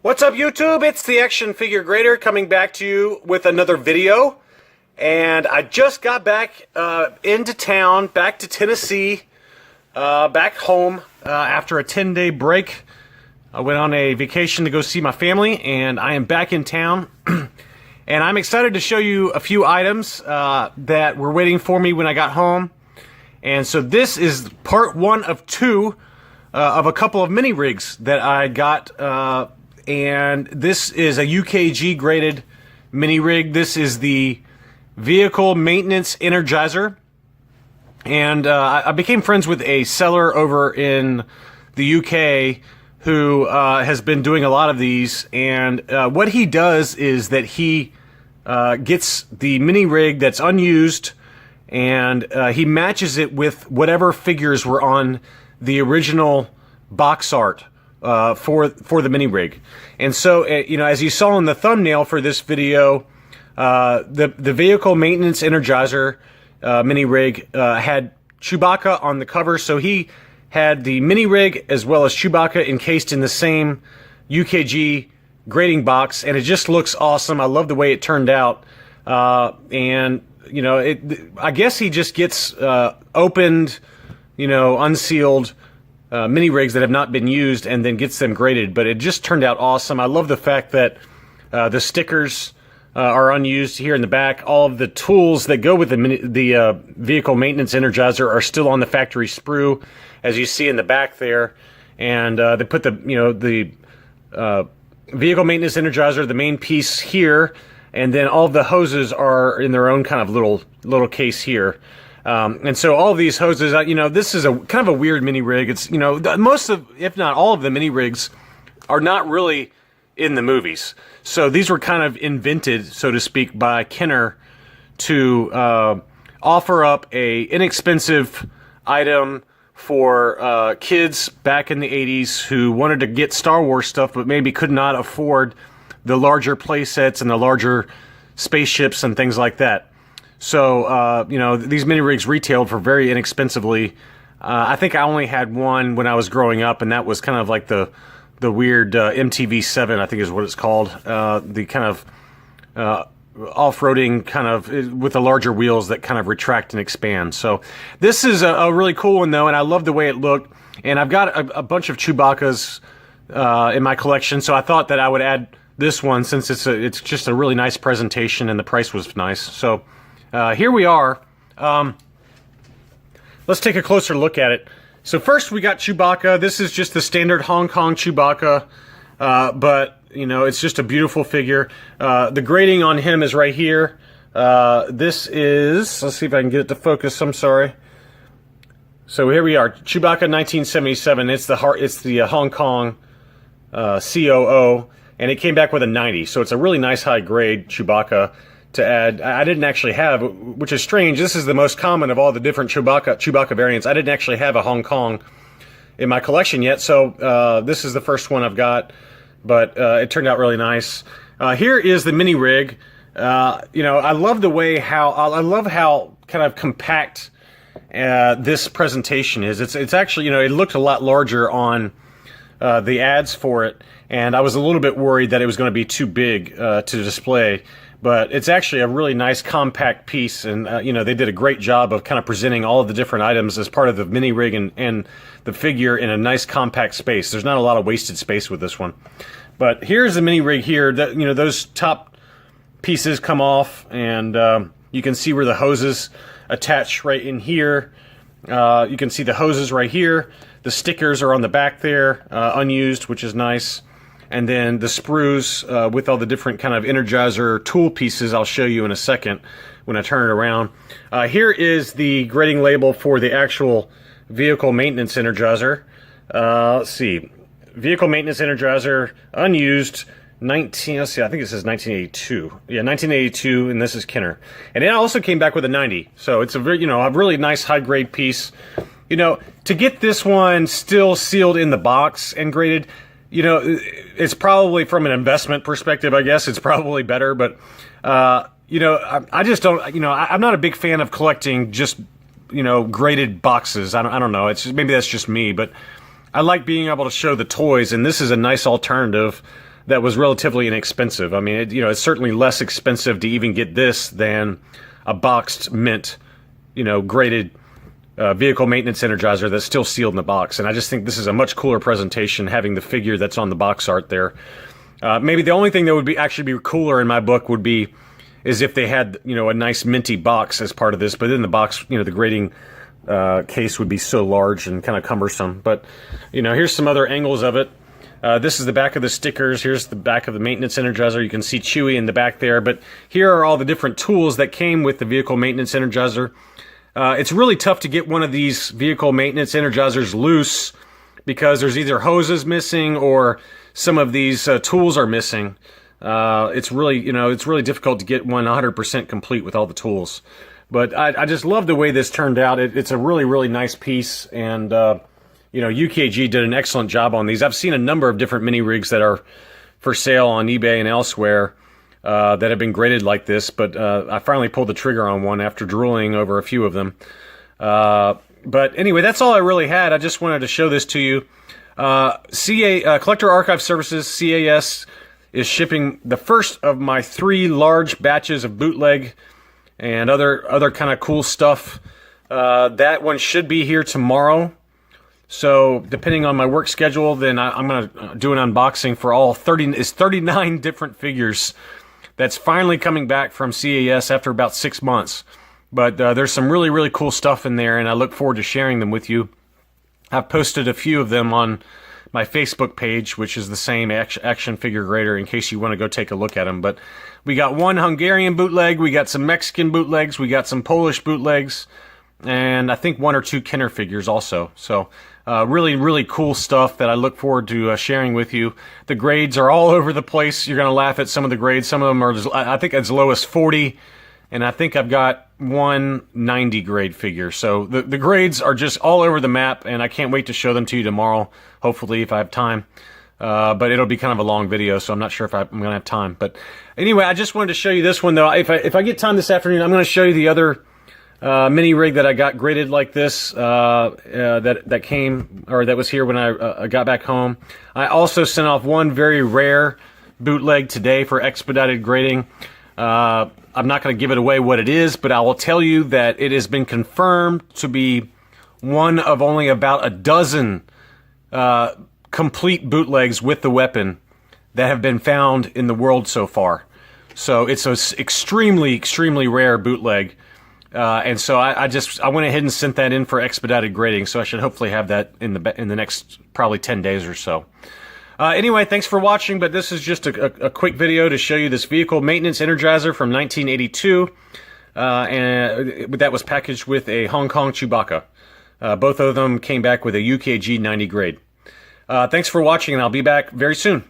What's up, YouTube? It's the Action Figure Grader coming back to you with another video. And I just got back into town, back to Tennessee, back home after a 10-day break. I went on a vacation to go see my family, and I am back in town. And I'm excited to show you a few items that were waiting for me when I got home. And so this is part one of two of a couple of mini rigs that I got. And this is a UKG graded mini rig. This is the Vehicle Maintenance Energizer. And I became friends with a seller over in the UK who has been doing a lot of these. And what he does is that he gets the mini rig that's unused, and he matches it with whatever figures were on the original box art for the mini rig. And so, you know, as you saw in the thumbnail for this video, the Vehicle Maintenance Energizer mini rig had Chewbacca on the cover. So he had the mini rig as well as Chewbacca encased in the same UKG grading box, and it just looks awesome. I love the way it turned out. And you know, I guess he just gets opened, you know, unsealed mini rigs that have not been used and then gets them graded. But it just turned out awesome. I love the fact that the stickers are unused here in the back. All of the tools that go with the Vehicle Maintenance Energizer are still on the factory sprue, as you see in the back there. And they put the, you know, the Vehicle Maintenance Energizer, the main piece here, and then all of the hoses are in their own kind of little case here. And so all of these hoses, you know, this is a kind of a weird mini rig. It's, you know, most of, if not all of the mini rigs are not really in the movies. So these were kind of invented, so to speak, by Kenner to offer up a inexpensive item for kids back in the 80s who wanted to get Star Wars stuff but maybe could not afford the larger play sets and the larger spaceships and things like that. So, you know, these mini rigs retailed for very inexpensively. I think I only had one when I was growing up, and that was kind of like the weird MTV7, I think is what it's called. The kind of off-roading kind of with the larger wheels that kind of retract and expand. So this is a really cool one, though, and I love the way it looked. And I've got a bunch of Chewbaccas in my collection, so I thought that I would add this one since it's just a really nice presentation and the price was nice. So here we are. Let's take a closer look at it. So first we got Chewbacca. This is just the standard Hong Kong Chewbacca, but you know, it's just a beautiful figure. The grading on him is right here. This is, let's see if I can get it to focus. I'm sorry. So here we are, Chewbacca 1977. It's the Hong Kong COO, and it came back with a 90. So it's a really nice high grade Chewbacca to add. I didn't actually have, which is strange. This is the most common of all the different Chewbacca variants. I didn't actually have a Hong Kong in my collection yet, so this is the first one I've got. But it turned out really nice. Here is the mini rig. You know, I love the way I love how kind of compact this presentation is. It's actually, you know, it looked a lot larger on the ads for it, and I was a little bit worried that it was going to be too big to display. But it's actually a really nice compact piece, and you know, they did a great job of kind of presenting all of the different items as part of the mini rig and the figure in a nice compact space. There's not a lot of wasted space with this one. But here's the mini rig here. That, you know, those top pieces come off, and you can see where the hoses attach right in here. You can see the hoses right here. The stickers are on the back there, unused, which is nice. And then the sprues with all the different kind of Energizer tool pieces I'll show you in a second when I turn it around. Here is the grading label for the actual Vehicle Maintenance Energizer. Let's see. Vehicle Maintenance Energizer, unused, let's see, I think it says 1982. Yeah, 1982, and this is Kenner. And it also came back with a 90. So it's a very, you know, a really nice high-grade piece. You know, to get this one still sealed in the box and graded, you know, it's probably from an investment perspective, I guess, it's probably better, but, you know, I just don't, you know, I'm not a big fan of collecting just, you know, graded boxes. I don't know, it's just, maybe that's just me, but I like being able to show the toys, and this is a nice alternative that was relatively inexpensive. I mean, it's certainly less expensive to even get this than a boxed mint, graded vehicle maintenance energizer that's still sealed in the box. And I just think this is a much cooler presentation, having the figure that's on the box art there. Maybe the only thing that would actually be cooler in my book is if they had, a nice minty box as part of this. But in the box, the grading case would be so large and kind of cumbersome. But, here's some other angles of it. This is the back of the stickers. Here's the back of the maintenance energizer. You can see Chewy in the back there. But here are all the different tools that came with the vehicle maintenance energizer. It's really tough to get one of these vehicle maintenance energizers loose because there's either hoses missing or some of these tools are missing. It's really difficult to get one 100% complete with all the tools. But I just love the way this turned out. It's a really, really nice piece, and UKG did an excellent job on these. I've seen a number of different mini rigs that are for sale on eBay and elsewhere that have been graded like this, but I finally pulled the trigger on one after drooling over a few of them. But anyway, that's all I really had. I just wanted to show this to you. Collector Archive Services, CAS, is shipping the first of my 3 large batches of bootleg and other kind of cool stuff. That one should be here tomorrow. So depending on my work schedule, then I'm going to do an unboxing for all 39 different figures. That's finally coming back from CAS after about 6 months. But there's some really, really cool stuff in there, and I look forward to sharing them with you. I've posted a few of them on my Facebook page, which is the same, Action Figure Grader, in case you want to go take a look at them. But we got one Hungarian bootleg, we got some Mexican bootlegs, we got some Polish bootlegs, and I think 1 or 2 Kenner figures also. So really, really cool stuff that I look forward to sharing with you. The grades are all over the place. You're going to laugh at some of the grades. Some of them are, I think, as low as 40, and I think I've got 190 grade figure. So the grades are just all over the map, and I can't wait to show them to you tomorrow, hopefully, if I have time. But it'll be kind of a long video, so I'm not sure if I'm going to have time. But anyway, I just wanted to show you this one, though. If I get time this afternoon, I'm going to show you the other mini rig that I got graded like this, that came, or that was here when I got back home. I also sent off one very rare bootleg today for expedited grading. I'm not going to give it away what it is, but I will tell you that it has been confirmed to be one of only about a dozen complete bootlegs with the weapon that have been found in the world so far. So it's an extremely, extremely rare bootleg. And so I went ahead and sent that in for expedited grading, so I should hopefully have that in the next probably 10 days or so. Anyway, thanks for watching, but this is just a quick video to show you this Vehicle Maintenance Energizer from 1982, and that was packaged with a Hong Kong Chewbacca. Both of them came back with a UKG 90 grade. Thanks for watching, and I'll be back very soon.